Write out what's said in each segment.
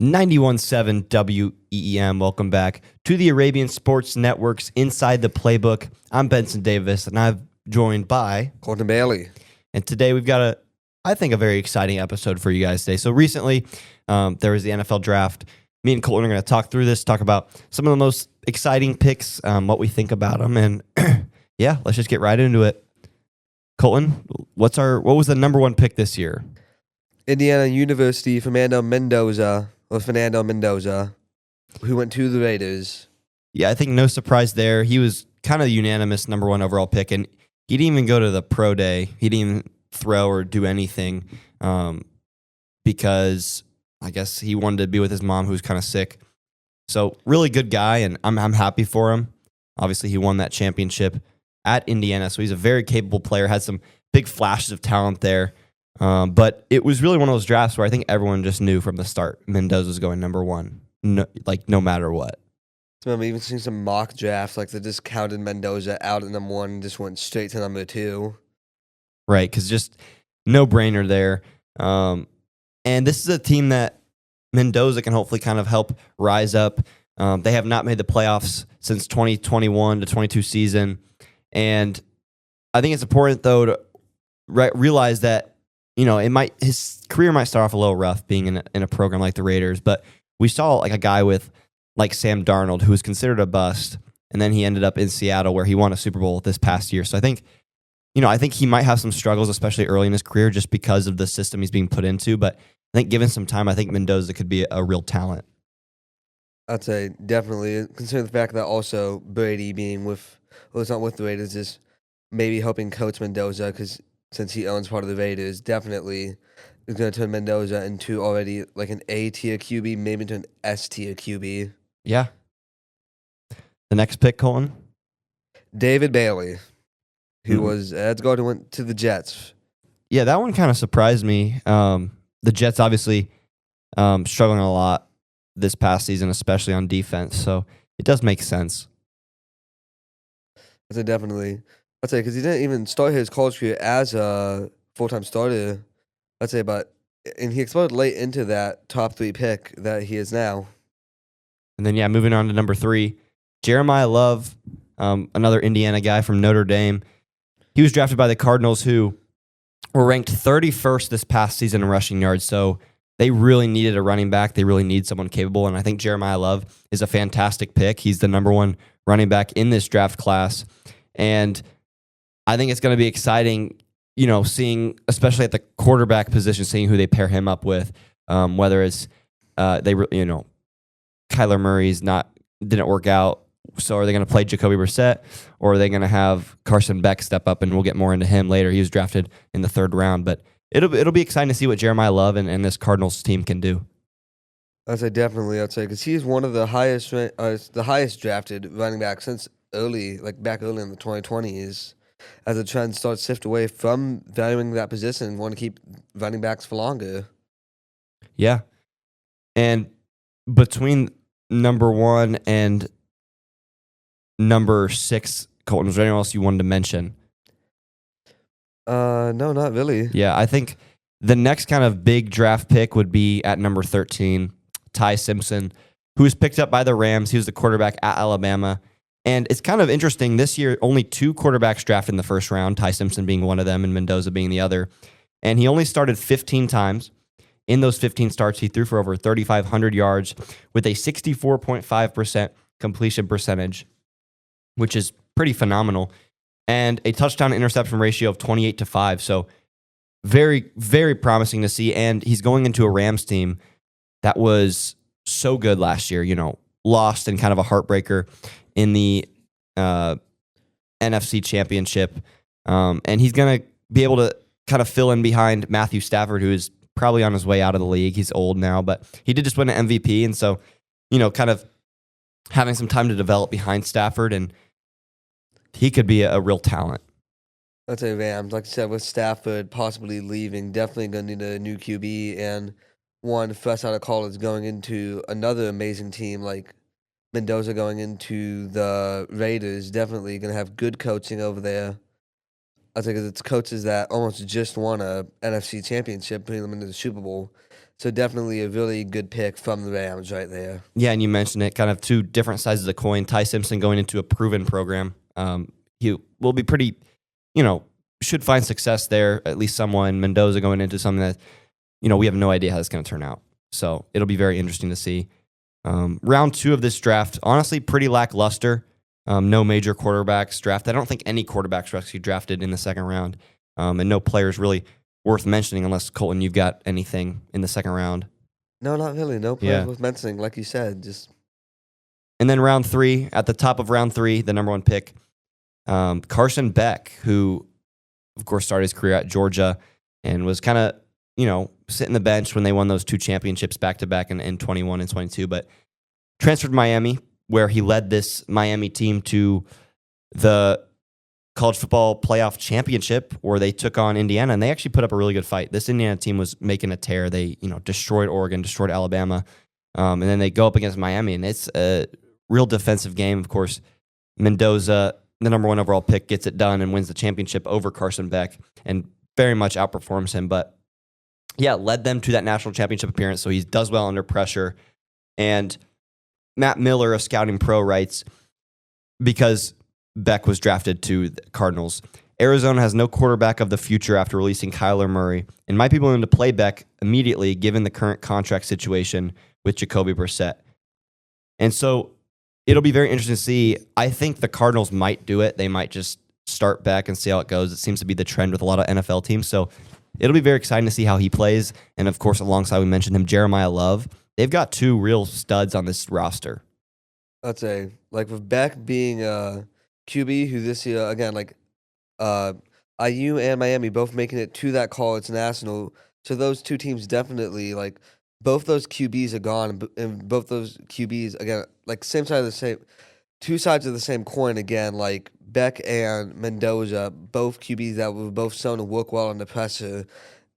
91.7 WEEM. Welcome back to the Arabian Sports Network's Inside the Playbook. I'm Benson Davis, and I'm joined by Colton Bailey. And today we've got I think, a very exciting episode for you guys today. So recently, there was the NFL draft. Me and Colton are going to talk through this, talk about some of the most exciting picks, what we think about them, and yeah, let's just get right into it. Colton, what was the number one pick this year? Indiana University, Fernando Mendoza, who went to the Raiders. Yeah, I think no surprise there. He was kind of the unanimous number one overall pick, and he didn't even go to the pro day. He didn't even throw or do anything because I guess he wanted to be with his mom, who was kind of sick. So really good guy, and I'm happy for him. Obviously, he won that championship at Indiana, so he's a very capable player, had some big flashes of talent there. But it was really one of those drafts where I think everyone just knew from the start Mendoza was going number one, no matter what. I remember even seeing some mock drafts, like they just counted Mendoza out at number one and just went straight to number two. Right, because just no-brainer there. And this is a team that Mendoza can hopefully kind of help rise up. They have not made the playoffs since 2021 to 22 season. And I think it's important, though, to realize that his career might start off a little rough being in a program like the Raiders, but we saw like a guy with like Sam Darnold, who was considered a bust, and then he ended up in Seattle where he won a Super Bowl this past year. So I think he might have some struggles, especially early in his career, just because of the system he's being put into. But I think given some time, I think Mendoza could be a real talent. I'd say definitely, considering the fact that also Brady being it's not with the Raiders, is maybe helping coach Mendoza, because since he owns part of the Raiders, definitely is going to turn Mendoza into already like an A-tier QB, maybe into an S-tier QB. Yeah. The next pick, Colton? David Bailey, who was Ed's guard who went to the Jets. Yeah, that one kind of surprised me. The Jets obviously struggling a lot this past season, especially on defense, so it does make sense. I'd say definitely. I'd say because he didn't even start his college career as a full-time starter. I'd say, and he exploded late into that top three pick that he is now. And then, moving on to number 3, Jeremiah Love, another Indiana guy from Notre Dame. He was drafted by the Cardinals, who were ranked 31st this past season in rushing yards. So they really needed a running back. They really need someone capable. And I think Jeremiah Love is a fantastic pick. He's the number one running back in this draft class. And I think it's going to be exciting, seeing, especially at the quarterback position, seeing who they pair him up with, whether it's, Kyler Murray's didn't work out. So are they going to play Jacoby Brissett, or are they going to have Carson Beck step up? And we'll get more into him later. He was drafted in the 3rd round, but it'll be exciting to see what Jeremiah Love and this Cardinals team can do. I'd say definitely. I'd say because he's one of the highest drafted running backs since back early in the 2020s. As the trend starts to shift away from valuing that position and want to keep running backs for longer. Yeah, and between number 1 and number 6, Colton, was there anyone else you wanted to mention? No, not really. Yeah, I think the next kind of big draft pick would be at number 13, Ty Simpson, who was picked up by the Rams. He was the quarterback at Alabama. And it's kind of interesting, this year, only 2 quarterbacks drafted in the first round, Ty Simpson being one of them and Mendoza being the other. And he only started 15 times. In those 15 starts, he threw for over 3,500 yards with a 64.5% completion percentage, which is pretty phenomenal, and a touchdown-interception ratio of 28-5. So very, very promising to see. And he's going into a Rams team that was so good last year, lost in kind of a heartbreaker in the NFC Championship. And he's going to be able to kind of fill in behind Matthew Stafford, who is probably on his way out of the league. He's old now, but he did just win an MVP. And so, kind of having some time to develop behind Stafford, and he could be a real talent. I'd say Rams, like you said, with Stafford possibly leaving, definitely going to need a new QB and one fresh out of college going into another amazing team like Mendoza going into the Raiders. Definitely going to have good coaching over there. I think it's coaches that almost just won a NFC championship, putting them into the Super Bowl. So definitely a really good pick from the Rams right there. Yeah, and you mentioned it, kind of two different sides of the coin. Ty Simpson going into a proven program. He will be pretty, should find success there, at least someone. Mendoza going into something that, we have no idea how it's going to turn out. So it'll be very interesting to see. Round 2 of this draft, honestly, pretty lackluster. No major quarterbacks drafted. I don't think any quarterbacks were actually drafted in the second round. And no players really worth mentioning unless, Colton, you've got anything in the second round. No, not really. No players worth mentioning, like you said. And then round 3, at the top of round 3, the number 1 pick, Carson Beck, who, of course, started his career at Georgia and was kind of, sitting the bench when they won those 2 championships back-to-back in 21 and 22, but transferred to Miami, where he led this Miami team to the college football playoff championship, where they took on Indiana, and they actually put up a really good fight. This Indiana team was making a tear. They, destroyed Oregon, destroyed Alabama, and then they go up against Miami, and it's a real defensive game. Of course, Mendoza, the number 1 overall pick, gets it done and wins the championship over Carson Beck and very much outperforms him. But yeah, led them to that national championship appearance, so he does well under pressure. And Matt Miller, a scouting pro, writes, because Beck was drafted to the Cardinals, Arizona has no quarterback of the future after releasing Kyler Murray and might be willing to play Beck immediately given the current contract situation with Jacoby Brissett. And so it'll be very interesting to see. I think the Cardinals might do it. They might just start Beck and see how it goes. It seems to be the trend with a lot of NFL teams. So it'll be very exciting to see how he plays. And of course, alongside, we mentioned him, Jeremiah Love. They've got 2 real studs on this roster. I'd say, like with Beck being QB, who this year, again, IU and Miami both making it to that college national. So those 2 teams definitely, both those QBs are gone, and both those QBs, again, same side of the same, 2 sides of the same coin again, Beck and Mendoza, both QBs that were both shown to work well under pressure.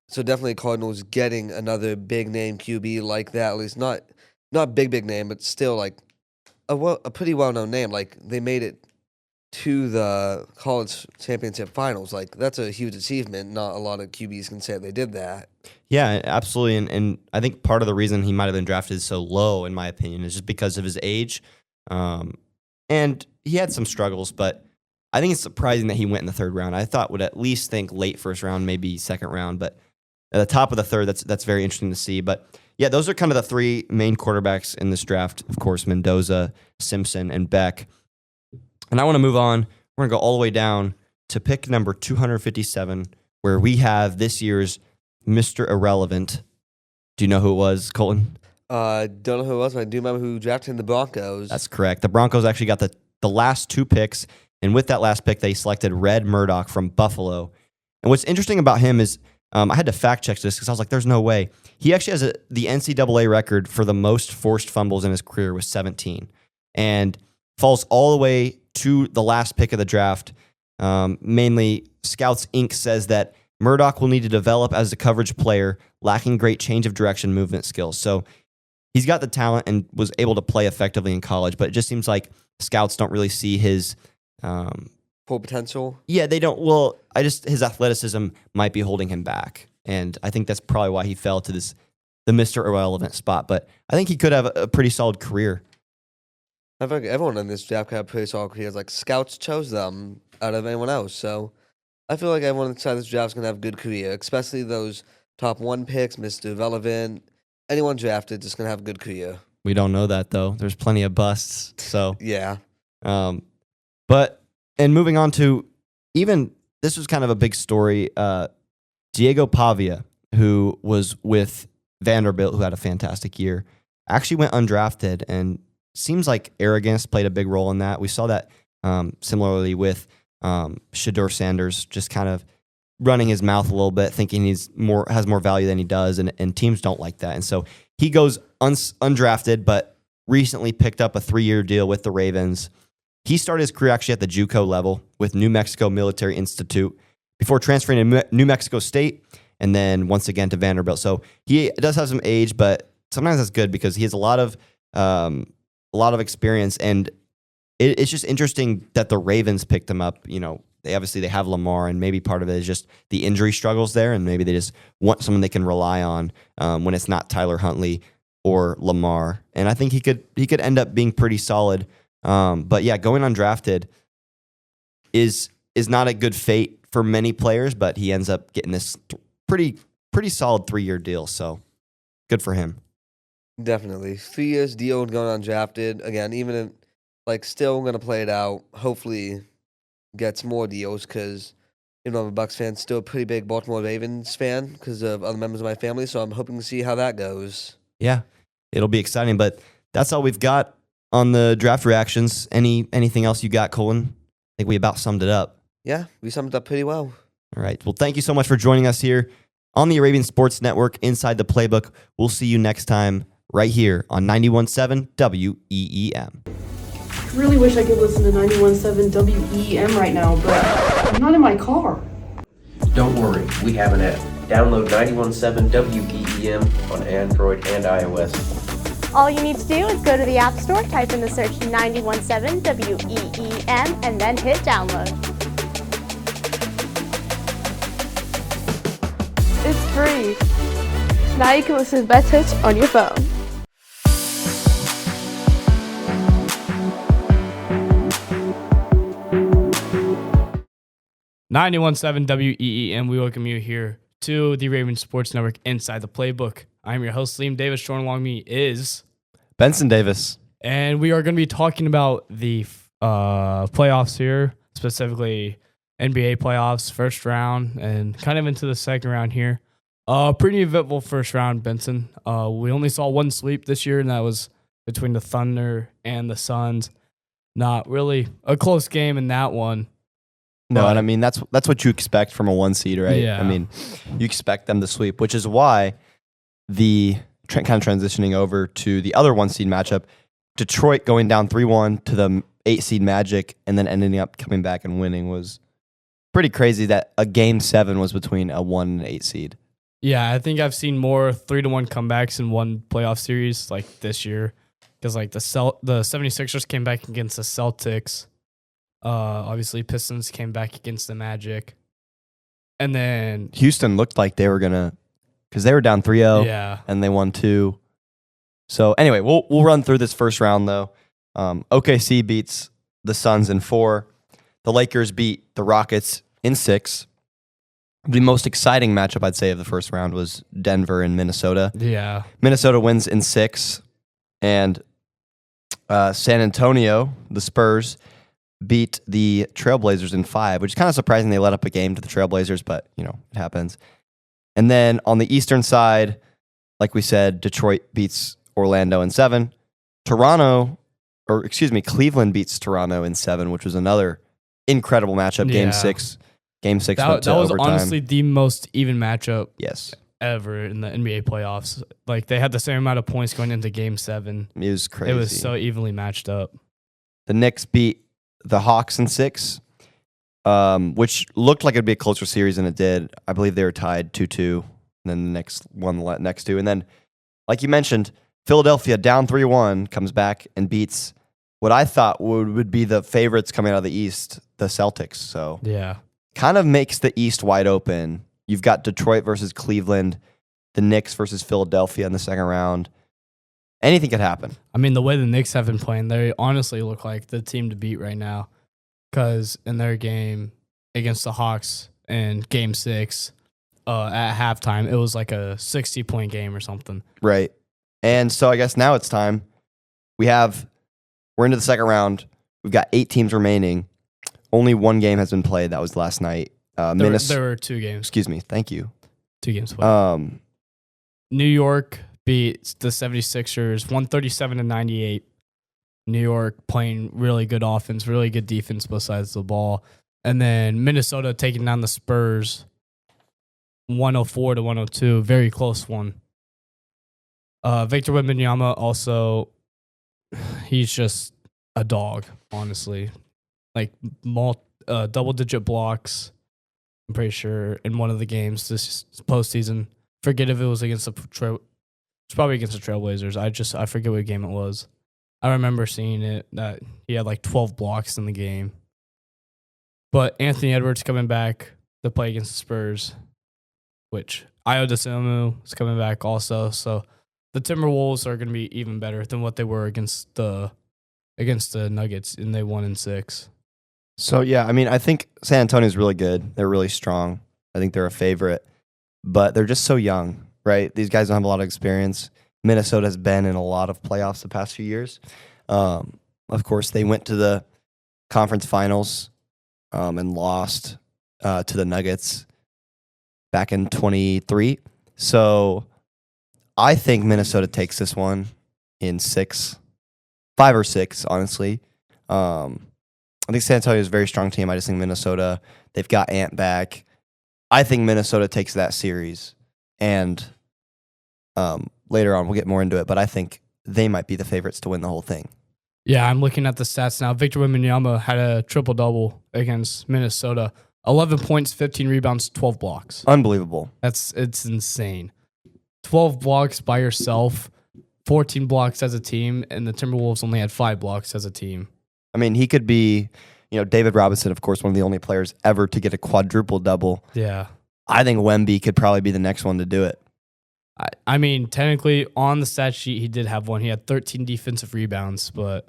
So definitely Cardinals getting another big name QB like that, at least not big name, but still a pretty well known name. They made it to the college championship finals. That's a huge achievement. Not a lot of QBs can say they did that. Yeah, absolutely. And I think part of the reason he might have been drafted so low, in my opinion, is just because of his age. And he had some struggles, but I think it's surprising that he went in the 3rd round. I thought would at least think late 1st round, maybe 2nd round, but at the top of the 3rd, that's very interesting to see. But yeah, those are kind of the 3 main quarterbacks in this draft. Of course, Mendoza, Simpson, and Beck. And I want to move on. We're going to go all the way down to pick number 257, where we have this year's Mr. Irrelevant. Do you know who it was, Colton? Don't know who it was, but I do remember who drafted the Broncos. That's correct. The Broncos actually got the last 2 picks, and with that last pick, they selected Red Murdoch from Buffalo. And what's interesting about him is, I had to fact check this because I was like, there's no way. He actually has the NCAA record for the most forced fumbles in his career was 17, and falls all the way to the last pick of the draft. Mainly, Scouts Inc. says that Murdoch will need to develop as a coverage player, lacking great change of direction movement skills. So he's got the talent and was able to play effectively in college, but it just seems like scouts don't really see his full potential. Yeah, they don't. Well, his athleticism might be holding him back, and I think that's probably why he fell to the Mr. Irrelevant spot. But I think he could have a pretty solid career. I think everyone in this draft could have pretty solid careers. Scouts chose them out of anyone else, so I feel like everyone inside this draft is going to have a good career, especially those top 1 picks, Mr. Irrelevant. Anyone drafted is going to have a good career. We don't know that, though. There's plenty of busts. So yeah. And moving on to this was kind of a big story. Diego Pavia, who was with Vanderbilt, who had a fantastic year, actually went undrafted, and seems like arrogance played a big role in that. We saw that similarly with Shedeur Sanders, just kind of running his mouth a little bit, thinking has more value than he does, and teams don't like that. And so he goes undrafted, but recently picked up a 3-year deal with the Ravens. He started his career actually at the JUCO level with New Mexico Military Institute before transferring to New Mexico State and then once again to Vanderbilt. So he does have some age, but sometimes that's good because he has a lot of experience, and it's just interesting that the Ravens picked him up. they have Lamar, and maybe part of it is just the injury struggles there, and maybe they just want someone they can rely on when it's not Tyler Huntley or Lamar. And I think he could end up being pretty solid. But yeah, going undrafted is not a good fate for many players, but he ends up getting this pretty solid 3-year deal. So good for him. Definitely. 3 years deal going undrafted. Again, even if, still going to play it out. Hopefully gets more deals because, I'm a Bucs fan, still a pretty big Baltimore Ravens fan because of other members of my family. So I'm hoping to see how that goes. Yeah, it'll be exciting. But that's all we've got on the draft reactions. Anything else you got, Colin? I think we about summed it up. Yeah, we summed it up pretty well. All right. Well, thank you so much for joining us here on the Arabian Sports Network inside the Playbook. We'll see you next time right here on 91.7 WEEM. I really wish I could listen to 91.7 WEEM right now, but I'm not in my car. Don't worry, we have an app. Download 91.7 WEEM on Android and iOS. All you need to do is go to the App Store, type in the search 91.7 WEEM, and then hit download. It's free. Now you can listen to Best Hits on your phone. .7 WEEM, we welcome you here to the Arabian Sports Network inside the Playbook. I'm your host, Liam Davis. Joining along me is Benson Davis. And we are going to be talking about the playoffs here, specifically NBA playoffs, first round, and kind of into the second round here. Pretty eventful first round, Benson. We only saw one sweep this year, and that was between the Thunder and the Suns. Not really a close game in that one. No, and I mean, that's what you expect from a 1 seed, right? Yeah. I mean, you expect them to sweep, which is why kind of transitioning over to the other 1 seed matchup, Detroit going down 3-1 to the 8 seed Magic and then ending up coming back and winning was pretty crazy that a game 7 was between a 1 and 8 seed. Yeah, I think I've seen more 3-1 comebacks in one playoff series like this year because like the 76ers came back against the Celtics. Obviously, Pistons came back against the Magic. And then Houston looked like they were going to, because they were down 3-0 yeah. and they won 2. So anyway, we'll run through this first round though. OKC beats the Suns in 4. The Lakers beat the Rockets in 6. The most exciting matchup, I'd say, of the first round was Denver and Minnesota. Yeah. Minnesota wins in 6. And San Antonio, the Spurs, beat the Trailblazers in 5, which is kind of surprising they let up a game to the Trailblazers, but, it happens. And then on the Eastern side, like we said, Detroit beats Orlando in 7. Cleveland beats Toronto in 7, which was another incredible matchup. Game 6 went to that was overtime. honestly the most even matchup Yes. ever in the NBA playoffs. Like, they had the same amount of points going into Game 7. It was crazy. It was so evenly matched up. The Knicks beat the Hawks in 6, which looked like it'd be a closer series than it did. I believe they were tied 2-2, and then the Knicks won the next 2. And then, like you mentioned, Philadelphia down 3-1 comes back and beats what I thought would be the favorites coming out of the East, the Celtics. So Yeah. kind of makes the East wide open. You've got Detroit versus Cleveland, the Knicks versus Philadelphia in the second round. Anything could happen. I mean, the way the Knicks have been playing, they honestly look like the team to beat right now. Because in their game against the Hawks in Game 6, at halftime, it was like a 60-point game or something. Right. And so I guess now it's time. We're into the second round. We've got 8 teams remaining. Only one game has been played. That was last night. There were 2 games. Excuse me. Thank you. 2 games played. New York beat the 76ers 137-98. New York playing really good offense, really good defense both sides of the ball. And then Minnesota taking down the Spurs 104-102. Very close one. Victor Wembanyama also, he's just a dog, honestly. Like double-digit blocks, I'm pretty sure, in one of the games this postseason. Forget if it was against it's probably against the Trailblazers. I forget what game it was. I remember seeing it that he had like 12 blocks in the game. But Anthony Edwards coming back to play against the Spurs, which Ayo Dosunmu is coming back also. So the Timberwolves are going to be even better than what they were against the Nuggets, and they won in 6. So, yeah, I mean, I think San Antonio's really good. They're really strong. I think they're a favorite. But they're just so young, right? These guys don't have a lot of experience. Minnesota has been in a lot of playoffs the past few years. Of course, they went to the conference finals and lost to the Nuggets back in 23. So I think Minnesota takes this one in 5 or 6, honestly. I think San Antonio is a very strong team. I just think Minnesota, they've got Ant back. I think Minnesota takes that series. And later on, we'll get more into it, but I think they might be the favorites to win the whole thing. Yeah, I'm looking at the stats now. Victor Wembanyama had a triple-double against Minnesota. 11 points, 15 rebounds, 12 blocks. Unbelievable. It's insane. 12 blocks by yourself, 14 blocks as a team, and the Timberwolves only had 5 blocks as a team. I mean, he could be, David Robinson, of course, one of the only players ever to get a quadruple-double. Yeah. I think Wemby could probably be the next one to do it. I mean, technically, on the stat sheet, he did have one. He had 13 defensive rebounds, but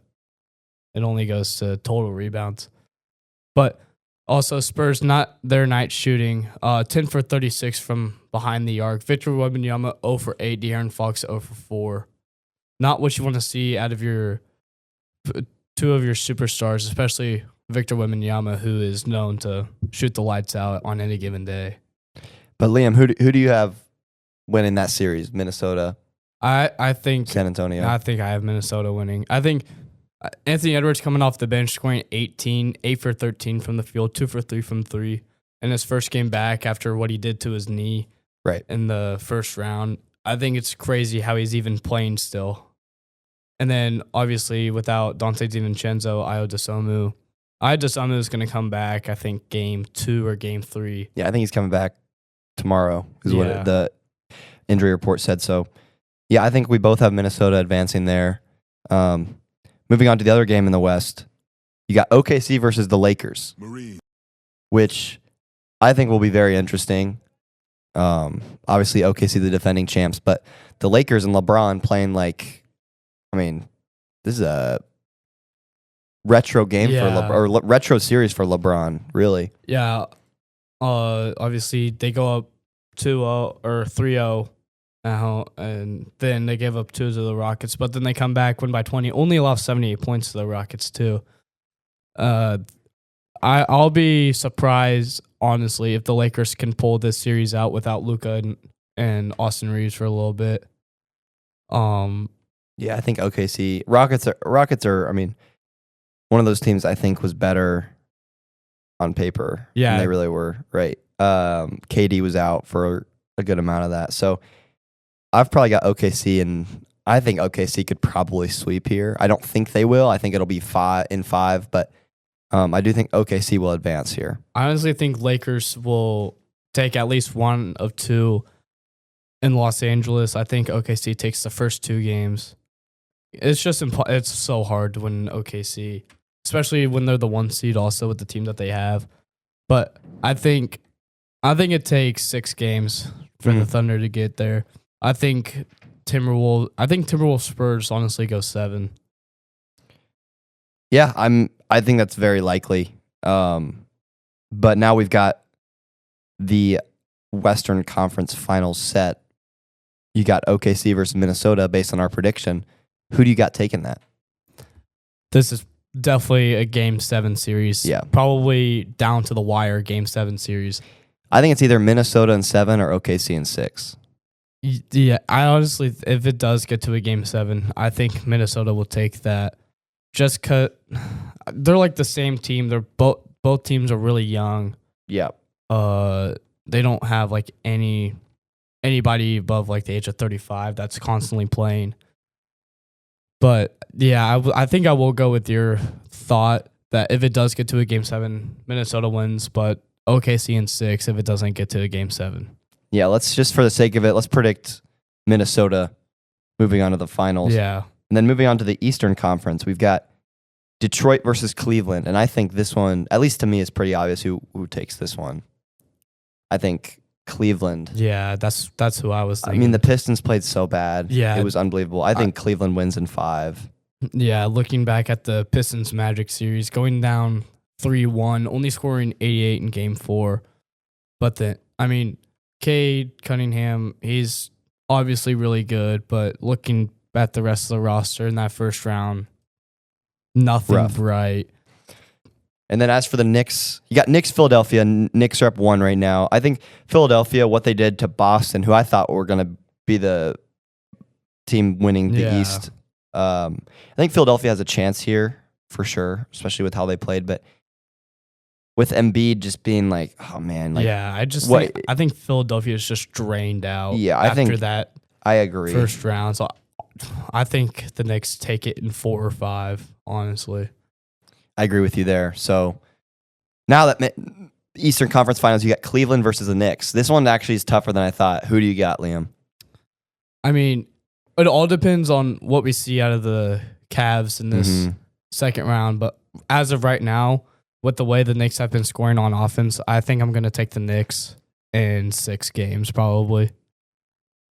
it only goes to total rebounds. But also, Spurs, not their night shooting. 10 for 36 from behind the arc. Victor Wembanyama, 0 for 8. De'Aaron Fox, 0 for 4. Not what you want to see out of your two of your superstars, especially Victor Wembanyama, who is known to shoot the lights out on any given day. But Liam, who do you have winning that series? Minnesota, I think San Antonio. I think I have Minnesota winning. I think Anthony Edwards coming off the bench, scoring 18, 8 for 13 from the field, 2 for 3 from 3. In his first game back after what he did to his knee in the first round. I think it's crazy how he's even playing still. And then, obviously, without Dante DiVincenzo, Ayo Dosunmu is going to come back, I think, game 2 or game 3. Yeah, I think he's coming back tomorrow is what the injury report said. So, yeah, I think we both have Minnesota advancing there. Moving on to the other game in the West, you got OKC versus the Lakers, which I think will be very interesting. Obviously, OKC, the defending champs, but the Lakers and LeBron playing this is a retro game for retro series for LeBron, really. Yeah. Obviously, they go up 2-0 or 3-0 now, and then they give up 2 to the Rockets, but then they come back, win by 20, only allow 78 points to the Rockets, too. I'll be surprised, honestly, if the Lakers can pull this series out without Luka and Austin Reeves for a little bit. Yeah, I think OKC Rockets are. I mean, one of those teams I think was better on paper. Yeah, than they really were. Right. KD was out for a good amount of that, so I've probably got OKC, and I think OKC could probably sweep here. I don't think they will. I think it'll be 5-5, but I do think OKC will advance here. I honestly think Lakers will take at least 1 of 2 in Los Angeles. I think OKC takes the first 2 games. It's just it's so hard to win OKC, especially when they're the 1 seed also with the team that they have. But I think it takes 6 games for the Thunder to get there. I think Timberwolves Spurs honestly go 7. Yeah, I think that's very likely. But now we've got the Western Conference Finals set. You got OKC versus Minnesota based on our prediction. Who do you got taking that? This is definitely a Game 7 series. Yeah. Probably down to the wire Game 7 series. I think it's either Minnesota in 7 or OKC in 6. Yeah, I honestly, if it does get to a Game 7, I think Minnesota will take that. Just because they're like the same team. They're both teams are really young. Yeah. They don't have like anybody above like the age of 35 that's constantly playing. But yeah, I think I will go with your thought that if it does get to a Game 7, Minnesota wins, but OKC in 6 if it doesn't get to a Game 7. Yeah, let's just for the sake of it, let's predict Minnesota moving on to the finals. Yeah. And then moving on to the Eastern Conference, we've got Detroit versus Cleveland, and I think this one, at least to me, is pretty obvious who takes this one. I think Cleveland. Yeah, that's who I was I thinking. mean, the Pistons played so bad. Yeah. It was unbelievable. I think Cleveland wins in 5. Yeah, looking back at the Pistons Magic series, going down 3-1, only scoring 88 in game 4. But Cade Cunningham, he's obviously really good, but looking at the rest of the roster in that first round, nothing Rough. bright. And then as for the Knicks, you got Knicks, Philadelphia. Knicks are up 1 right now. I think Philadelphia, what they did to Boston, who I thought were going to be the team winning the Yeah. East. I think Philadelphia has a chance here for sure, especially with how they played. But with Embiid just being like, oh man, like, Yeah, what- I think Philadelphia is just drained out. Yeah, I after think that I agree. first round. So I think the Knicks take it in 4 or 5. Honestly, I agree with you there. So now that Eastern Conference Finals, you got Cleveland versus the Knicks. This one actually is tougher than I thought. Who do you got, Liam? I mean, it all depends on what we see out of the Cavs in this Mhm. second round. But as of right now, with the way the Knicks have been scoring on offense, I think I'm going to take the Knicks in 6 games probably.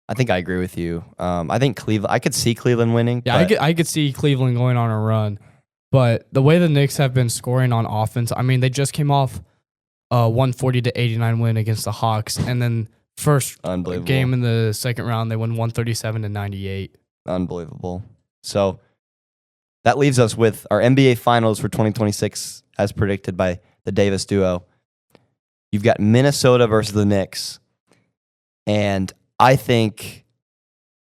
I think I agree with you. I think Cleveland. I could see Cleveland winning. Yeah, but I could see Cleveland going on a run. But the way the Knicks have been scoring on offense, I mean, they just came off a 140-89 win against the Hawks. And then first Unbelievable. game in the second round, they won 137-98. Unbelievable. So that leaves us with our NBA Finals for 2026, as predicted by the Davis duo. You've got Minnesota versus the Knicks, and I think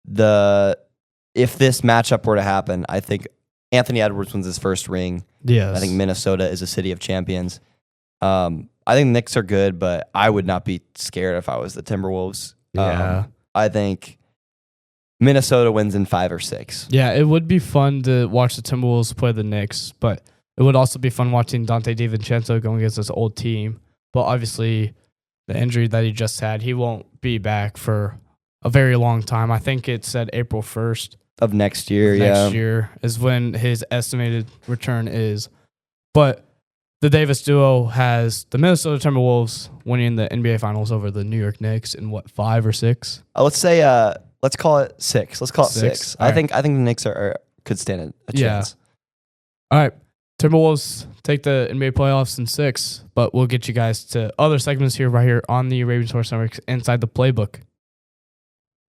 if this matchup were to happen, I think Anthony Edwards wins his first ring. Yes. I think Minnesota is a city of champions. I think the Knicks are good, but I would not be scared if I was the Timberwolves. Yeah. I think Minnesota wins in 5 or 6. Yeah, it would be fun to watch the Timberwolves play the Knicks, but it would also be fun watching Dante DiVincenzo going against his old team. But obviously, the injury that he just had, he won't be back for a very long time. I think it said April 1st Of next year, next year is when his estimated return is. But the Davis duo has the Minnesota Timberwolves winning the NBA Finals over the New York Knicks in 5 or 6? Let's say let's call it 6. Let's call it 6. 6. I think the Knicks could stand a chance. All right. Timberwolves take the NBA playoffs in 6, but we'll get you guys to other segments right here on the Ravens Horse Network inside the playbook.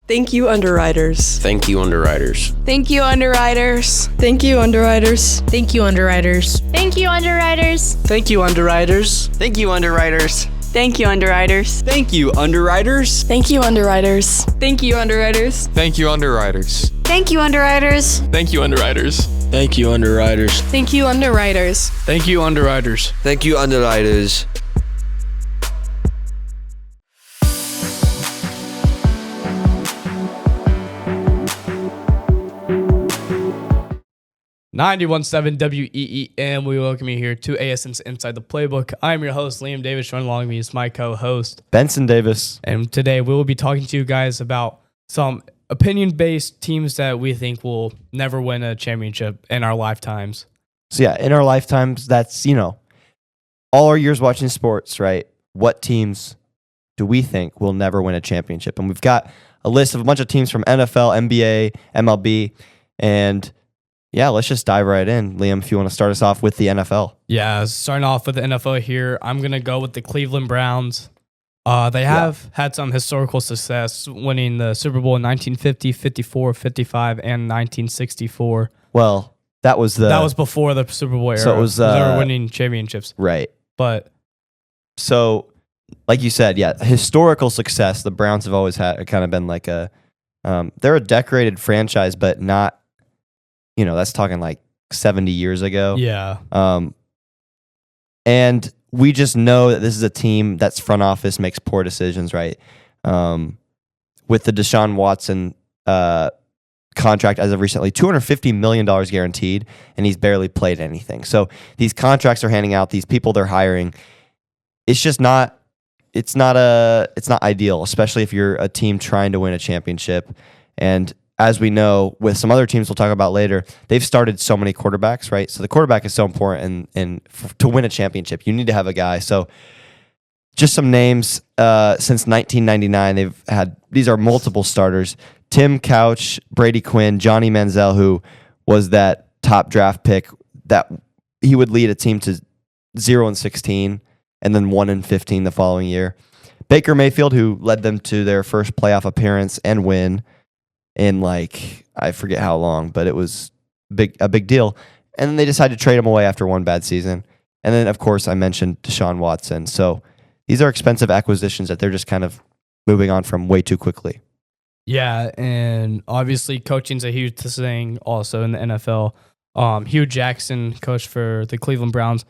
Thank you, underwriters. Thank you, underwriters. Thank you, underwriters. Thank you, underwriters. Thank you, underwriters. Thank you, underwriters. Thank you, underwriters. Thank you, underwriters. Thank you, underwriters. Thank you, underwriters. Thank you, underwriters. Thank you, underwriters. Thank you, underwriters. Thank you, underwriters. Thank you, underwriters. Thank you, underwriters. Thank you, underwriters. Thank you, underwriters. Thank you, underwriters. .917 WEEM. We welcome you here to ASN's Inside the Playbook. I'm your host, Liam Davis. Joining along with me is my co-host, Benson Davis. And today we will be talking to you guys about some opinion-based teams that we think will never win a championship in our lifetimes. So yeah, in our lifetimes, that's, all our years watching sports, right? What teams do we think will never win a championship? And we've got a list of a bunch of teams from NFL, NBA, MLB, and yeah, let's just dive right in. Liam, if you want to start us off with the NFL. Yeah, starting off with the NFL here, I'm going to go with the Cleveland Browns. They have had some historical success winning the Super Bowl in 1950, 54, 55, and 1964. Well, that was before the Super Bowl era. So it was, they were winning championships. right. But So, like you said, yeah, historical success. The Browns have always had kind of been like they're a decorated franchise, but not, that's talking like 70 years ago. yeah, And we just know that this is a team that's front office makes poor decisions, right? With the Deshaun Watson contract as of recently, $250 million guaranteed, and he's barely played anything. So these contracts are handing out, these people they're hiring. It's just not. It's not ideal, especially if you're a team trying to win a championship. And as we know, with some other teams we'll talk about later, they've started so many quarterbacks, right? So the quarterback is so important, and to win a championship, you need to have a guy. So just some names since 1999, these are multiple starters: Tim Couch, Brady Quinn, Johnny Manziel, who was that top draft pick that he would lead a team to 0-16 and then 1-15 the following year. Baker Mayfield, who led them to their first playoff appearance and win in I forget how long, but it was a big deal. And then they decided to trade him away after one bad season. And then, of course, I mentioned Deshaun Watson. So these are expensive acquisitions that they're just kind of moving on from way too quickly. Yeah, and obviously coaching's a huge thing also in the NFL. Hugh Jackson coached for the Cleveland Browns.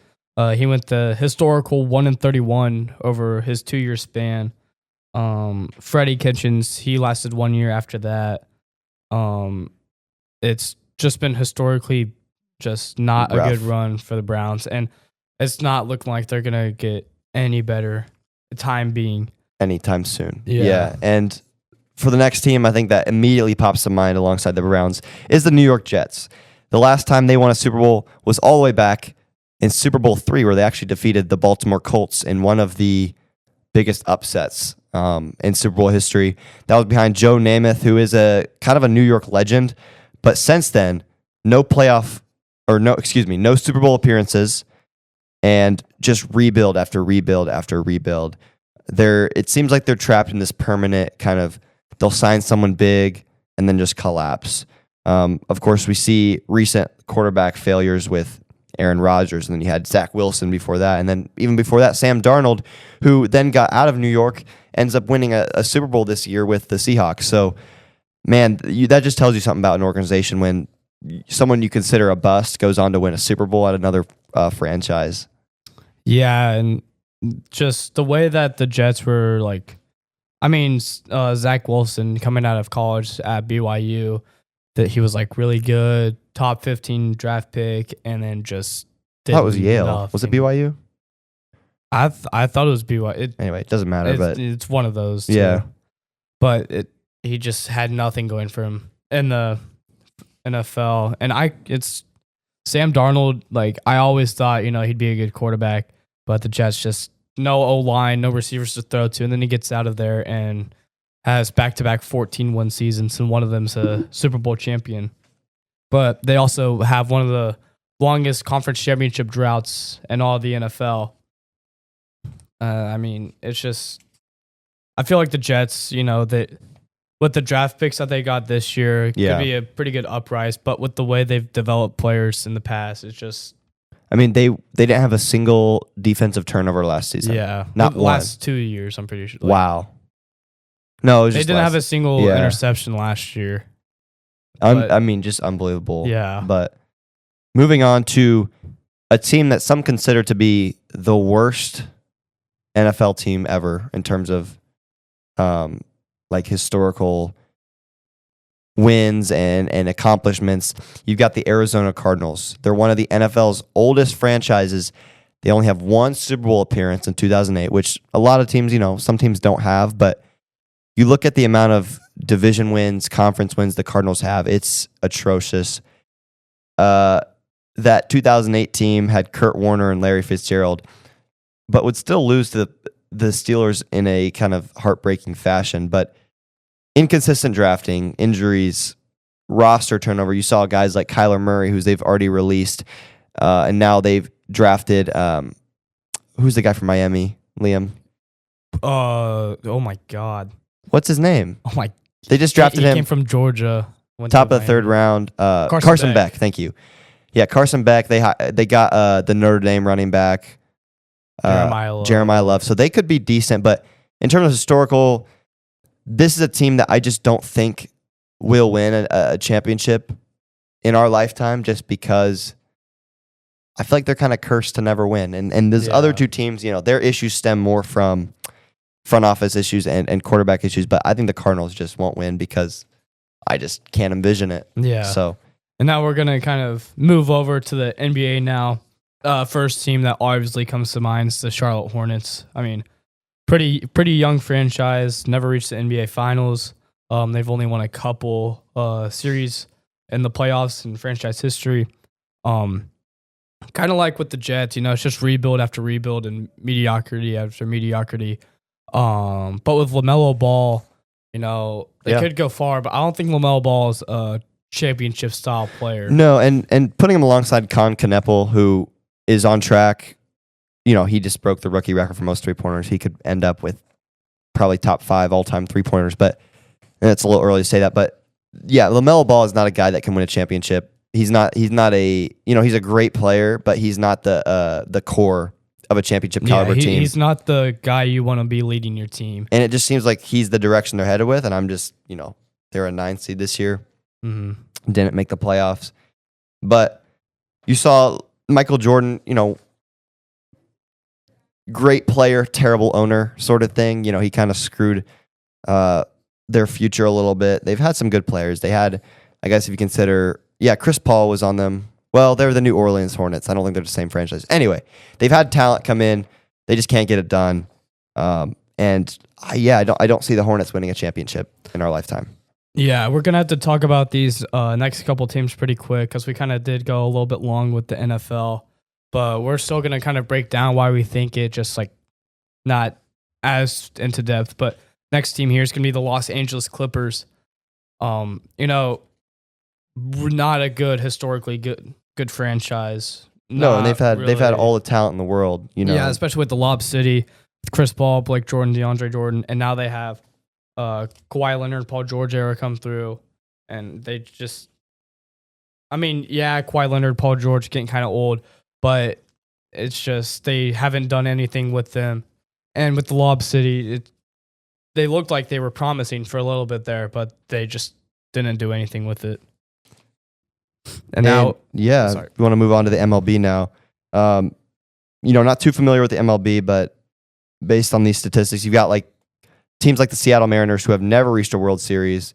He went the historical 1-31 over his 2-year span. Freddie Kitchens, he lasted 1 year after that. It's just been historically just not rough. a good run for the Browns, and it's not looking like they're gonna get any better. The time being, anytime soon. Yeah. And for the next team, I think that immediately pops to mind alongside the Browns is the New York Jets. The last time they won a Super Bowl was all the way back in Super Bowl III, where they actually defeated the Baltimore Colts in one of the biggest upsets in Super Bowl history. That was behind Joe Namath, who is a kind of a New York legend. But since then, no Super Bowl appearances, and just rebuild after rebuild after rebuild. It seems like they're trapped in this permanent kind of, they'll sign someone big and then just collapse. Of course, we see recent quarterback failures with Aaron Rodgers, and then you had Zach Wilson before that, and then even before that, Sam Darnold, who then got out of New York, ends up winning a Super Bowl this year with the Seahawks. So, man, that just tells you something about an organization when someone you consider a bust goes on to win a Super Bowl at another franchise. yeah, and just the way that the Jets were Zach Wilson coming out of college at BYU, that he was really good, top 15 draft pick, and then just I thought it was Yale. Was it BYU? I thought it was BYU. Anyway, it doesn't matter, but it's one of those. Too. Yeah. But he just had nothing going for him in the NFL. And it's Sam Darnold. I always thought, he'd be a good quarterback, but the Jets just no O-line, no receivers to throw to. And then he gets out of there and has back-to-back 14-win seasons, and one of them's a Super Bowl champion. But they also have one of the longest conference championship droughts in all of the NFL. It's just, I feel like the Jets, that with the draft picks that they got this year, could be a pretty good uprise. But with the way they've developed players in the past, it's just. They didn't have a single defensive turnover last season. Yeah, not the one. last 2 years, I'm pretty sure. Wow. No, it was they just didn't have a single interception last year. Just unbelievable. Yeah. But moving on to a team that some consider to be the worst NFL team ever in terms of historical wins and accomplishments. You've got the Arizona Cardinals. They're one of the NFL's oldest franchises. They only have one Super Bowl appearance in 2008, which a lot of teams, some teams don't have, but you look at the amount of division wins, conference wins the Cardinals have, it's atrocious. That 2008 team had Kurt Warner and Larry Fitzgerald, but would still lose to the Steelers in a kind of heartbreaking fashion. But inconsistent drafting, injuries, roster turnover. You saw guys like Kyler Murray, who's they've already released, and now they've drafted, who's the guy from Miami, Liam? Oh my God. What's his name? Oh my. They just drafted him. He came from Georgia. Top of the third round. Carson Beck. Thank you. Yeah, Carson Beck. They got the Notre Dame running back. Jeremiah Love. So they could be decent, but in terms of historical, this is a team that I just don't think will win a championship in our lifetime, just because I feel like they're kind of cursed to never win. And these other two teams, their issues stem more from front office issues and quarterback issues, but I think the Cardinals just won't win because I just can't envision it. Yeah. So, and now we're going to kind of move over to the NBA now. First team that obviously comes to mind is the Charlotte Hornets. Pretty young franchise, never reached the NBA Finals. They've only won a couple series in the playoffs in franchise history. Kind of like with the Jets, it's just rebuild after rebuild and mediocrity after mediocrity. But with LaMelo Ball, they could go far, but I don't think LaMelo Ball is a championship style player. No, and putting him alongside Con Kneppel, who is on track, he just broke the rookie record for most 3-pointers. He could end up with probably top 5 all-time 3-pointers, but it's a little early to say that. But yeah, LaMelo Ball is not a guy that can win a championship. He's not a, he's a great player, but he's not the core of a championship caliber team. He's not the guy you want to be leading your team. And it just seems like he's the direction they're headed with. And I'm just, they're a 9th seed this year. Mm-hmm. Didn't make the playoffs. But you saw Michael Jordan, great player, terrible owner sort of thing. He kind of screwed their future a little bit. They've had some good players. They had, I guess if you consider, Chris Paul was on them. Well, they're the New Orleans Hornets. I don't think they're the same franchise. Anyway, they've had talent come in. They just can't get it done. I don't see the Hornets winning a championship in our lifetime. Yeah, we're going to have to talk about these next couple teams pretty quick because we kind of did go a little bit long with the NFL. But we're still going to kind of break down why we think it, just like not as into depth. But next team here is going to be the Los Angeles Clippers. Not a good, historically good franchise. No, and they've had all the talent in the world. Yeah, especially with the Lob City, with Chris Paul, Blake Jordan, DeAndre Jordan, and now they have Kawhi Leonard, Paul George era come through, and they just, Kawhi Leonard, Paul George getting kind of old, but it's just they haven't done anything with them. And with the Lob City, they looked like they were promising for a little bit there, but they just didn't do anything with it. And now, we want to move on to the MLB now. Not too familiar with the MLB, but based on these statistics, you've got like teams like the Seattle Mariners who have never reached a World Series,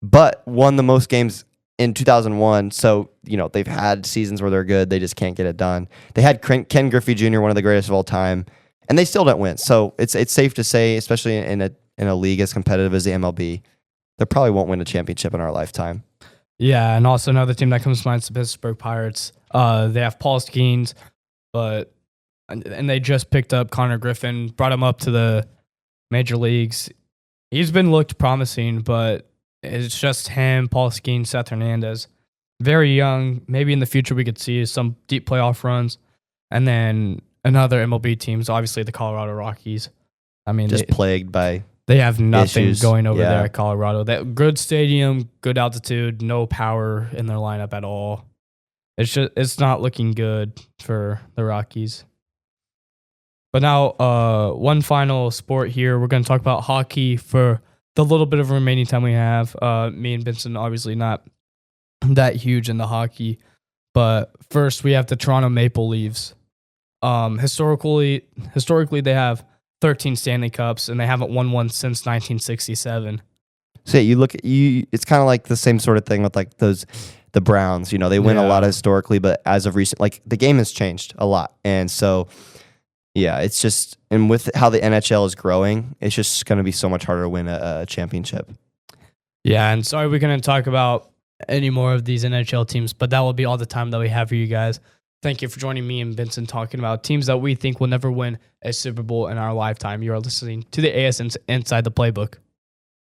but won the most games in 2001. So, they've had seasons where they're good. They just can't get it done. They had Ken Griffey Jr., one of the greatest of all time, and they still don't win. So it's safe to say, especially in a league as competitive as the MLB, they probably won't win a championship in our lifetime. Yeah, and also another team that comes to mind is the Pittsburgh Pirates. They have Paul Skeens, and they just picked up Connor Griffin, brought him up to the major leagues. He's been looked promising, but it's just him, Paul Skeens, Seth Hernandez. Very young. Maybe in the future we could see some deep playoff runs. And then another MLB teams, obviously the Colorado Rockies. Plagued by... They have nothing issues. going over there at Colorado. That good stadium, good altitude, no power in their lineup at all. It's not looking good for the Rockies. But now, one final sport here. We're going to talk about hockey for the little bit of remaining time we have. Me and Benson obviously not that huge in the hockey, but first we have the Toronto Maple Leafs. Historically, they have 13 Stanley Cups, and they haven't won one since 1967. So it's kind of like the same sort of thing with like the Browns. They win a lot historically, but as of recent, like the game has changed a lot, and so it's just, and with how the NHL is growing, it's just going to be so much harder to win a championship. Yeah, and sorry we couldn't talk about any more of these NHL teams, but that will be all the time that we have for you guys. Thank you for joining me and Vincent talking about teams that we think will never win a Super Bowl in our lifetime. You are listening to the ASN'S Inside the Playbook.